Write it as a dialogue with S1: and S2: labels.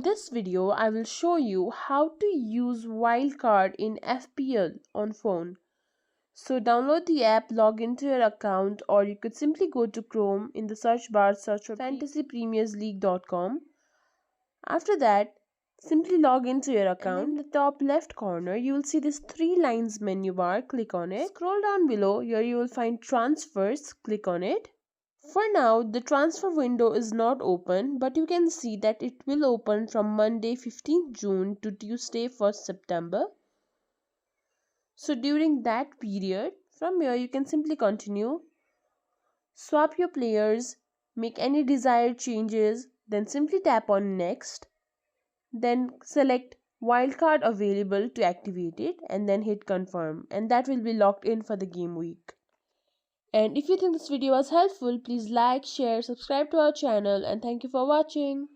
S1: this video, I will show you how to use Wildcard in FPL on phone. So download the app, log into your account, or you could simply go to Chrome. In the search bar, search for fantasypremiersleague.com. After that, simply log into your account. In the top left corner, you will see this 3 lines menu bar. Click on it. Scroll down below. Here you will find transfers. Click on it. For now, the transfer window is not open, but you can see that it will open from Monday 15th June to Tuesday 1st September. So during that period, from here you can simply continue, swap your players, make any desired changes, then simply tap on next, then select wildcard available to activate it, and then hit confirm, and that will be locked in for the game week. And if you think this video was helpful, please like, share, subscribe to our channel, and thank you for watching.